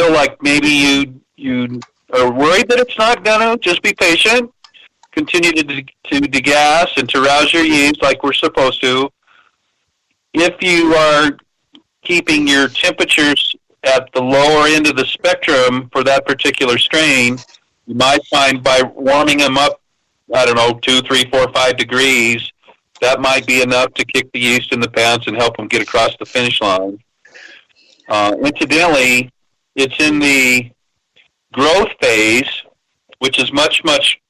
feel like maybe you are worried that it's not gonna, just be patient. Continue to degas and to rouse your yeast like we're supposed to. If you are keeping your temperatures at the lower end of the spectrum for that particular strain, you might find by warming them up, 2, 3, 4, 5 degrees, that might be enough to kick the yeast in the pants and help them get across the finish line. Incidentally, it's in the growth phase, which is much, much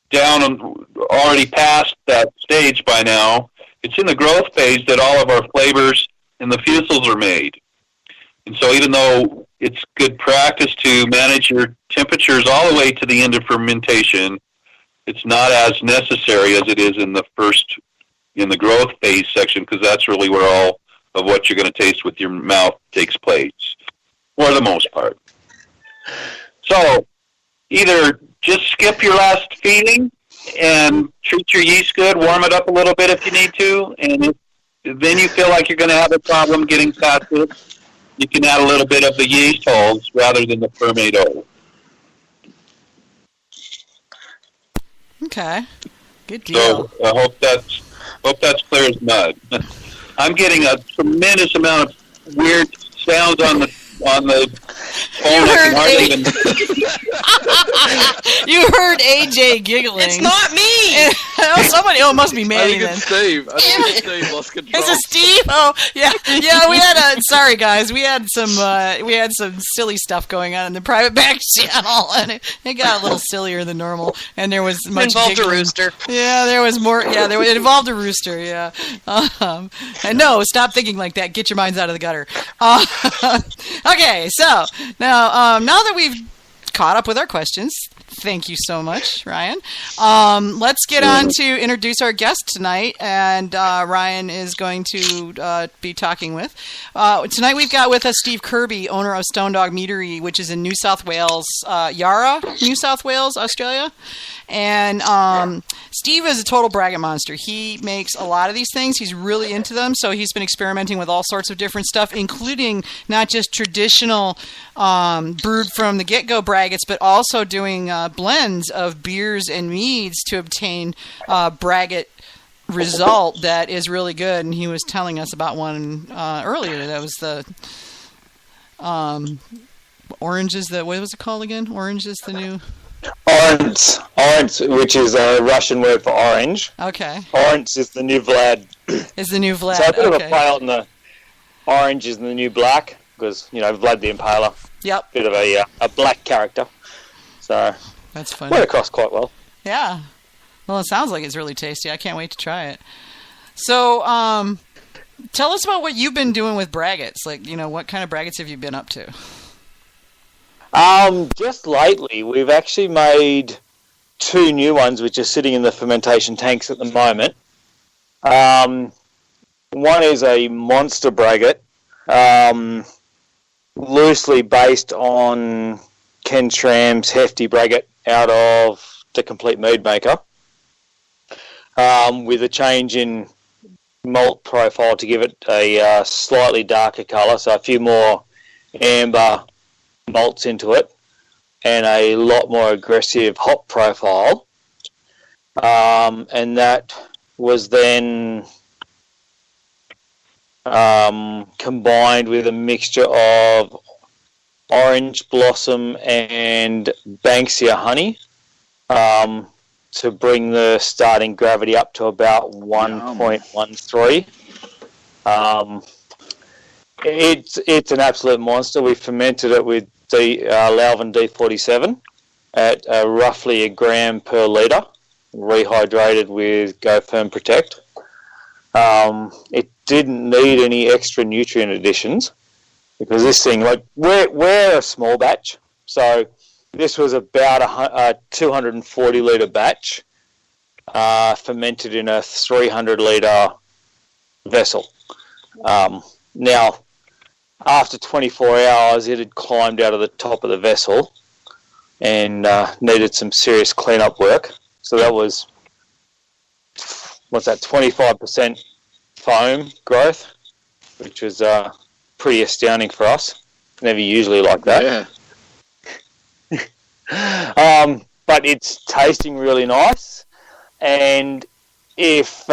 down and already past that stage by now. It's in the growth phase that all of our flavors and the fusels are made. And so even though it's good practice to manage your temperatures all the way to the end of fermentation, it's not as necessary as it is in the growth phase section, because that's really where all of what you're going to taste with your mouth takes place, for the most part. So either just skip your last feeding and treat your yeast good, warm it up a little bit if you need to, and if then you feel like you're going to have a problem getting past it, you can add a little bit of the yeast hulls rather than the fermento. Okay, good deal. So I hope that's clear as mud. I'm getting a tremendous amount of weird sounds on the phone. You heard AJ giggling. It's not me. It must be Manny. I think it's Steve. I think Steve lost control. Is it Steve? Oh, yeah. We had sorry guys, we had some silly stuff going on in the private back channel, and it got a little sillier than normal, and there was much involved giggling. a rooster. Yeah, there was more. Yeah, it involved a rooster. Yeah. And no, stop thinking like that. Get your minds out of the gutter. Okay, so now that we've caught up with our questions, thank you so much, Ryan. Let's get on to introduce our guest tonight, and Ryan is going to be talking with. Tonight we've got with us Steve Kirby, owner of Stone Dog Meadery, which is in New South Wales, Yarra, New South Wales, Australia. And Steve is a total braggot monster. He makes a lot of these things. He's really into them, so he's been experimenting with all sorts of different stuff, including not just traditional brewed from the get-go braggots, but also doing blends of beers and meads to obtain braggot result that is really good. And he was telling us about one earlier. That was the orange is the, what was it called again? Orange is the new... Orange, which is a Russian word for orange. Okay. Orange is the new Vlad. Is the new Vlad. So a bit of a play on the orange is the new black, because, Vlad the Impaler. Yep. Bit of a black character. So that's funny. Went across quite well. Yeah. Well, it sounds like it's really tasty. I can't wait to try it. So, tell us about what you've been doing with braggots. Like, what kind of braggots have you been up to? Just lately, we've actually made 2 new ones, which are sitting in the fermentation tanks at the moment. One is a monster braggot, loosely based on Ken Schramm's hefty braggot out of the Complete Mead Maker, with a change in malt profile to give it a slightly darker colour, so a few more amber malts into it, and a lot more aggressive hop profile. And that was then combined with a mixture of orange blossom and Banksia honey to bring the starting gravity up to about 1.13. It's an absolute monster. We fermented it with Lalvin D47 at roughly 1 gram per litre, rehydrated with Go Firm Protect. It didn't need any extra nutrient additions, because this thing, like, we're a small batch, so this was about a 240 litre batch, fermented in a 300 litre vessel. Now, after 24 hours, it had climbed out of the top of the vessel and needed some serious cleanup work. So that was, 25% foam growth, which was pretty astounding for us. never usually like that. Yeah. But it's tasting really nice, and if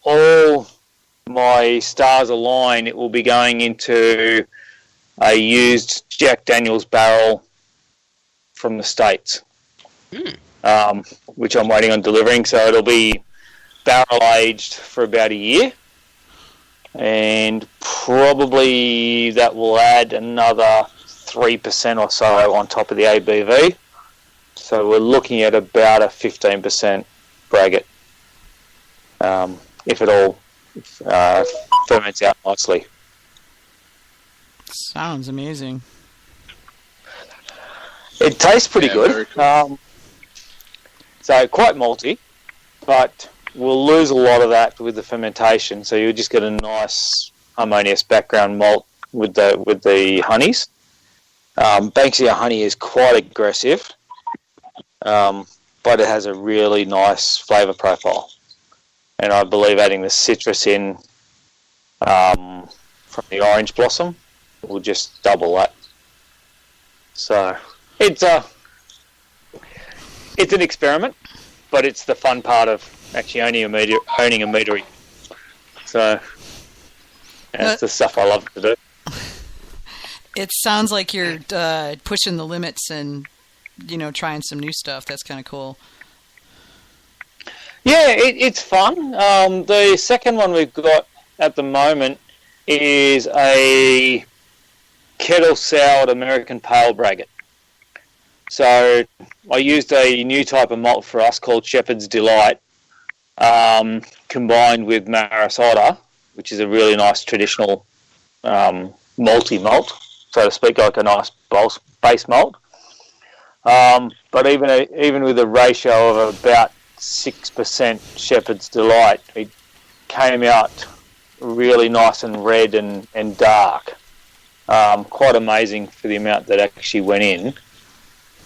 all my stars align, it will be going into a used Jack Daniel's barrel from the States, which I'm waiting on delivering. So it'll be barrel aged for about a year, and probably that will add another 3% or so on top of the ABV. So we're looking at about a 15% braggot, if it all ferments out nicely. Sounds amazing. It tastes pretty good. Very cool. So quite malty, but we'll lose a lot of that with the fermentation. So you'll just get a nice harmonious background malt with the honeys. Banksia honey is quite aggressive, but it has a really nice flavour profile. And I believe adding the citrus in from the orange blossom will just double that. So it's an experiment, but it's the fun part of actually owning a meadery. So that's the stuff I love to do. It sounds like you're pushing the limits and, trying some new stuff. That's kind of cool. Yeah, it's fun. The second one we've got at the moment is a kettle-soured American Pale Braggot. So I used a new type of malt for us called Shepherd's Delight, combined with Maris Otter, which is a really nice traditional malty malt, so to speak, like a nice base malt. But even with a ratio of about 6% Shepherd's Delight, it came out really nice and red and dark. Quite amazing for the amount that actually went in.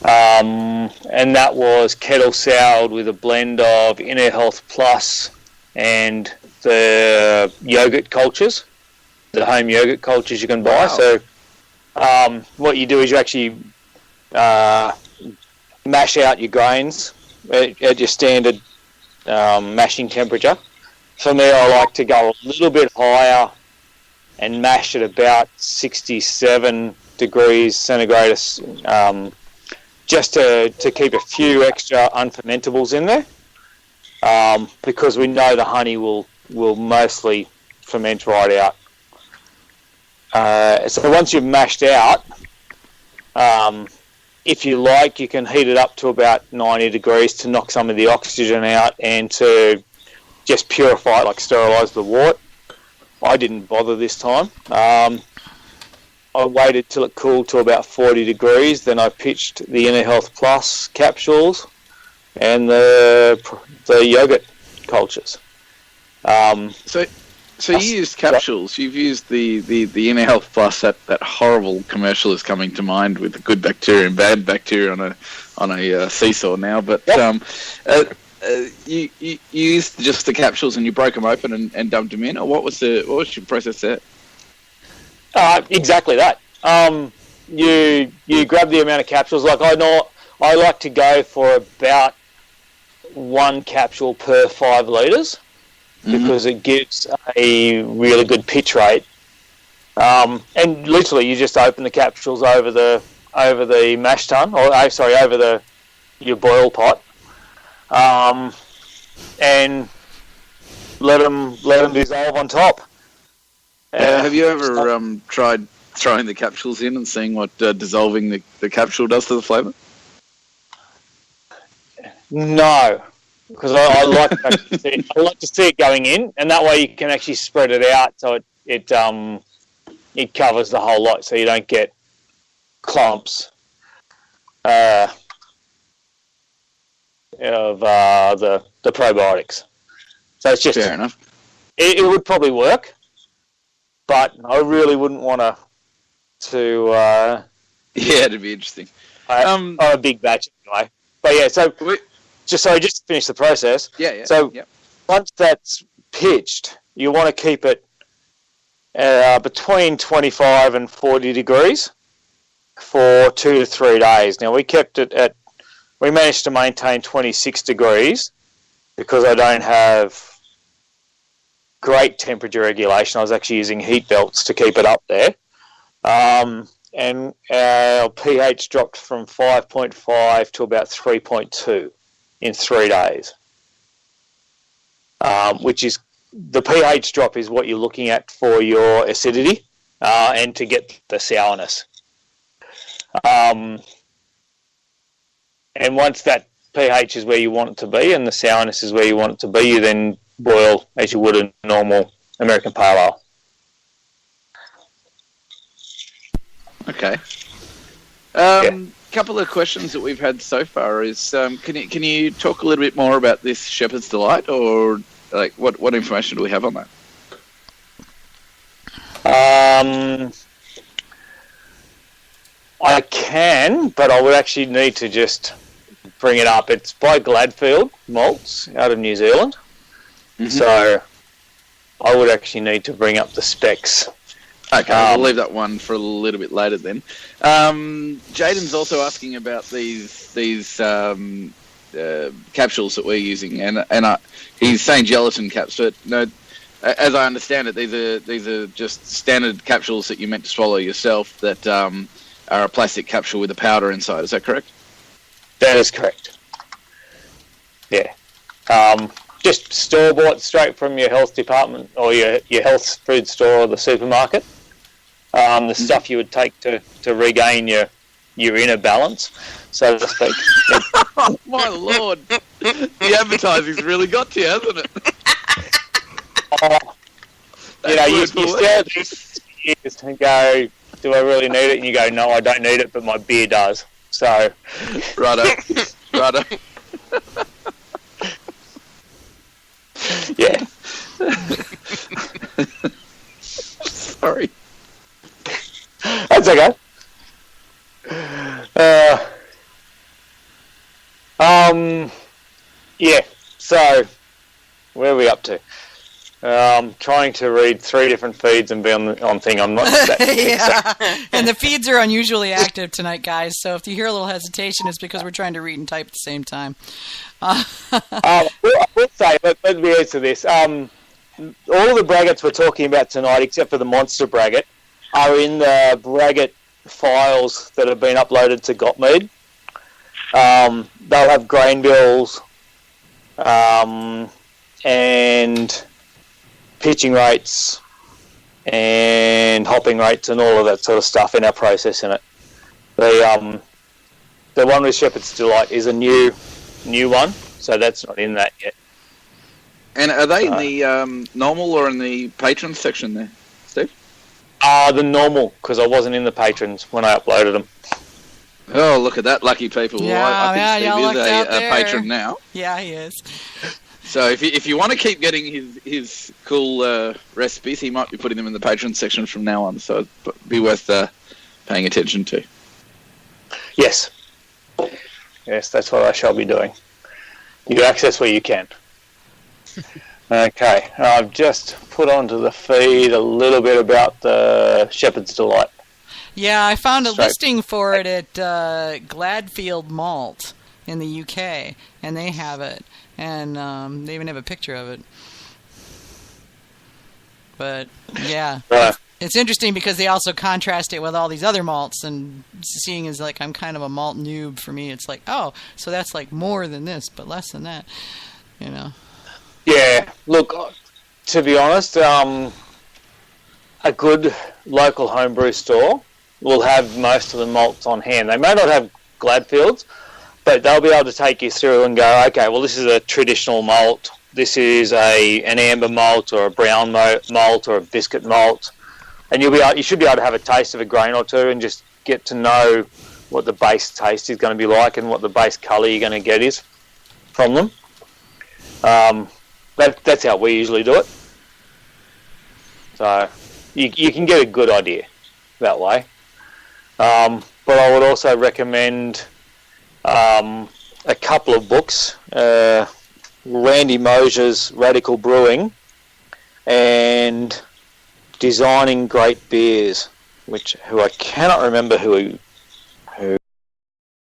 And that was kettle soured with a blend of Inner Health Plus and the yogurt cultures, the home yogurt cultures you can buy. Wow. So what you do is you actually mash out your grains at your standard mashing temperature. For me, I like to go a little bit higher and mash at about 67 degrees centigrade, just to keep a few extra unfermentables in there, because we know the honey will mostly ferment right out. So once you've mashed out, if you like, you can heat it up to about 90 degrees to knock some of the oxygen out and to just purify it, like sterilise the wort. I didn't bother this time. I waited till it cooled to about 40 degrees, then I pitched the Inner Health Plus capsules and the yogurt cultures. So you used capsules. You've used the Inner Health Plus. That horrible commercial is coming to mind with the good bacteria and bad bacteria on a seesaw now. But you used just the capsules and you broke them open and dumped them in, or what was your process there? Exactly that. You grab the amount of capsules. Like I like to go for about 1 capsule per 5 litres. Because it gives a really good pitch rate, and literally you just open the capsules over the mash tun, or over your boil pot, and let them dissolve on top. Have you ever tried throwing the capsules in and seeing what dissolving the capsule does to the flavour? No. Because I like to see it going in, and that way you can actually spread it out so it covers the whole lot, so you don't get clumps of the probiotics. So it's just fair enough. It would probably work, but I really wouldn't want to. Yeah, it'd be interesting. On a big batch anyway. But yeah, so. Just to finish the process. Yeah. So once that's pitched, you want to keep it between 25 and 40 degrees for 2 to 3 days. Now, we managed to maintain 26 degrees because I don't have great temperature regulation. I was actually using heat belts to keep it up there. And our pH dropped from 5.5 to about 3.2 in 3 days, which is, the pH drop is what you're looking at for your acidity and to get the sourness. And once that pH is where you want it to be and the sourness is where you want it to be, you then boil as you would a normal American Pale Ale. Okay. Couple of questions that we've had so far is, can you talk a little bit more about this Shepherd's Delight, or like what information do we have on that? I can, but I would actually need to just bring it up. It's by Gladfield Malts out of New Zealand. Mm-hmm. So I would actually need to bring up the specs. Okay, we'll leave that one for a little bit later then. Jaden's also asking about these capsules that we're using, and he's saying gelatin caps, but no, as I understand it, these are just standard capsules that you meant to swallow yourself that are a plastic capsule with a powder inside. Is that correct? That is correct. Yeah. Just store-bought straight from your health department or your health food store or the supermarket. The stuff you would take to regain your inner balance, so to speak. Oh, my Lord. The advertising's really got to you, hasn't it? You stare at this and go, do I really need it? And you go, no, I don't need it, but my beer does. So, righto. Yeah. Sorry. That's okay. Yeah. So, where are we up to? Trying to read 3 different feeds and be on thing. I'm not that. Yeah. And the feeds are unusually active tonight, guys. So if you hear a little hesitation, it's because we're trying to read and type at the same time. I will say, let me answer this. All the braggots we're talking about tonight, except for the monster braggot, are in the braggot files that have been uploaded to Got Mead. They'll have grain bills and pitching rates and hopping rates and all of that sort of stuff in our process in it. The one with Shepherd's Delight is a new one, so that's not in that yet. And are they in the normal or in the patrons section there, Steve? The normal, because I wasn't in the patrons when I uploaded them. Oh, look at that, lucky people. Yeah, I think Steve is a patron now. Yeah, he is. So if you want to keep getting his cool recipes, he might be putting them in the patron section from now on, so it'd be worth paying attention to. Yes, that's what I shall be doing. You access where you can. Okay, I've just put onto the feed a little bit about the Shepherd's Delight. Yeah, I found a listing for it at Gladfield Malt in the UK, and they have it. And they even have a picture of it. But, yeah. It's interesting because they also contrast it with all these other malts, and seeing as like I'm kind of a malt noob, for me it's like, oh, so that's like more than this, but less than that, you know. Yeah, look, to be honest, a good local homebrew store will have most of the malts on hand. They may not have Gladfields, but they'll be able to take you through and go, okay, well, this is a traditional malt. This is an amber malt or a brown malt or a biscuit malt. And you should be able to have a taste of a grain or two and just get to know what the base taste is going to be like and what the base colour you're going to get is from them. That's how we usually do it. So you can get a good idea that way. But I would also recommend a couple of books, Randy Mosier's Radical Brewing and Designing Great Beers, who I cannot remember who